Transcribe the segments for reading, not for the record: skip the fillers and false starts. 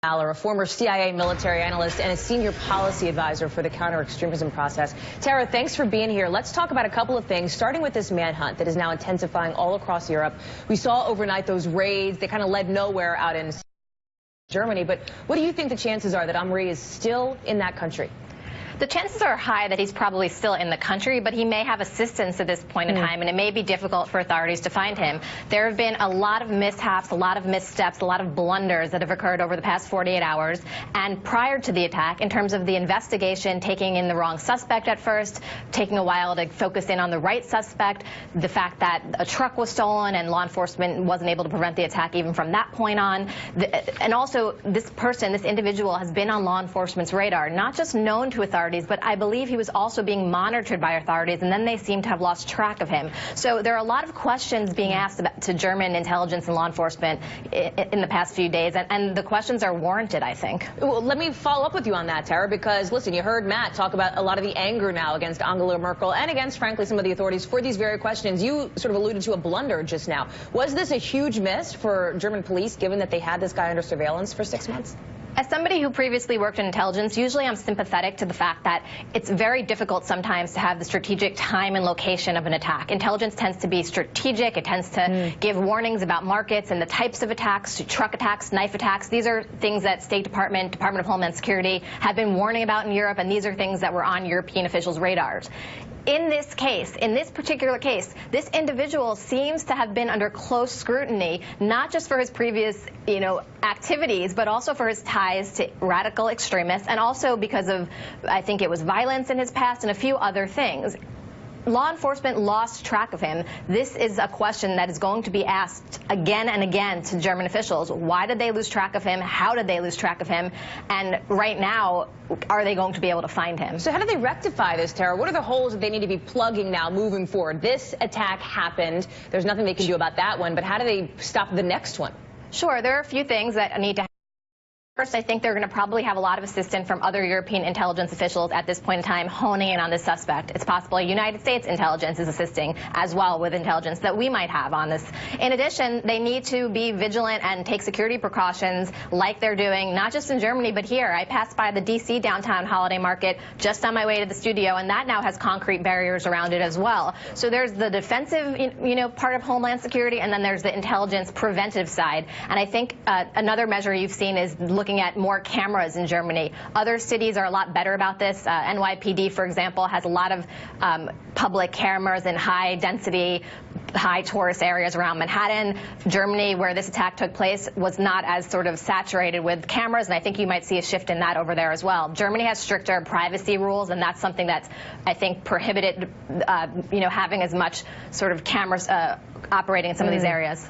A former CIA military analyst and a senior policy advisor for the counter-extremism process. Tara, thanks for being here. Let's talk about a couple of things, starting with this manhunt that is now intensifying all across Europe. We saw overnight those raids. They kind of led nowhere out in Germany. But what do you think the chances are that Omri is still in that country? The chances are high that he's probably still in the country, but he may have assistance at this point in time, and it may be difficult for authorities to find him. There have been a lot of mishaps, a lot of missteps, a lot of blunders that have occurred over the past 48 hours. And prior to the attack, in terms of the investigation, taking in the wrong suspect at first, taking a while to focus in on the right suspect, the fact that a truck was stolen and law enforcement wasn't able to prevent the attack even from that point on. And also, this person, this individual, has been on law enforcement's radar, not just known to authorities, but I believe he was also being monitored by authorities, and then they seem to have lost track of him. So there are a lot of questions being asked to German intelligence and law enforcement in the past few days, and the questions are warranted, I think. Well, let me follow up with you on that, Tara, because, listen, you heard Matt talk about a lot of the anger now against Angela Merkel and against, frankly, some of the authorities for these very questions. You sort of alluded to a blunder just now. Was this a huge miss for German police, given that they had this guy under surveillance for 6 months? As somebody who previously worked in intelligence, usually I'm sympathetic to the fact that it's very difficult sometimes to have the strategic time and location of an attack. Intelligence tends to be strategic. It tends to give warnings about markets and the types of attacks, truck attacks, knife attacks. These are things that State Department, Department of Homeland Security have been warning about in Europe, and these are things that were on European officials' radars. In this case, in this particular case, this individual seems to have been under close scrutiny, not just for his previous, activities, but also for his ties to radical extremists, and also because of, I think it was violence in his past and a few other things. Law enforcement lost track of him. This is a question that is going to be asked again and again to German officials. Why did they lose track of him? How did they lose track of him? And right now, are they going to be able to find him? So how do they rectify this, Tara? What are the holes that they need to be plugging now moving forward? This attack happened. There's nothing they can do about that one, but how do they stop the next one? Sure, there are a few things that need to happen. First, I think they're going to probably have a lot of assistance from other European intelligence officials at this point in time honing in on this suspect. It's possible United States intelligence is assisting as well with intelligence that we might have on this. In addition, they need to be vigilant and take security precautions like they're doing, not just in Germany, but here. I passed by the D.C. downtown holiday market just on my way to the studio, and that now has concrete barriers around it as well. So there's the defensive, part of Homeland Security, and then there's the intelligence preventive side. And I think another measure you've seen is looking at more cameras in Germany. Other cities are a lot better about this. NYPD, for example, has a lot of public cameras in high density, high tourist areas around Manhattan. Germany, where this attack took place, was not as sort of saturated with cameras, and I think you might see a shift in that over there as well. Germany has stricter privacy rules, and that's something that's, I think, prohibited, having as much sort of cameras operating in some of these areas.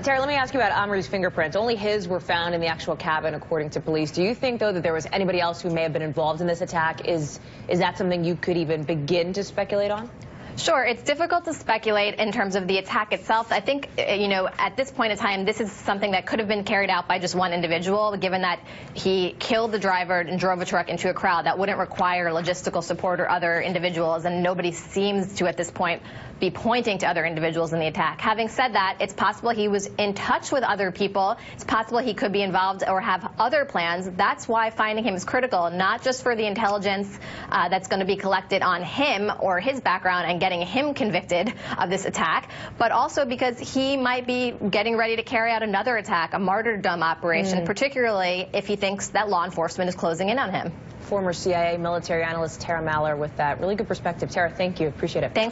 Tara, let me ask you about Omri's fingerprints. Only his were found in the actual cabin, according to police. Do you think, though, that there was anybody else who may have been involved in this attack? Is that something you could even begin to speculate on? Sure. It's difficult to speculate in terms of the attack itself. I think, at this point in time, this is something that could have been carried out by just one individual, given that he killed the driver and drove a truck into a crowd. That wouldn't require logistical support or other individuals, and nobody seems to, at this point, be pointing to other individuals in the attack. Having said that, it's possible he was in touch with other people. It's possible he could be involved or have other plans. That's why finding him is critical, not just for the intelligence that's going to be collected on him or his background and getting him convicted of this attack, but also because he might be getting ready to carry out another attack, a martyrdom operation, particularly if he thinks that law enforcement is closing in on him. Former CIA military analyst Tara Maller with that really good perspective. Tara, thank you. Appreciate it. Thanks.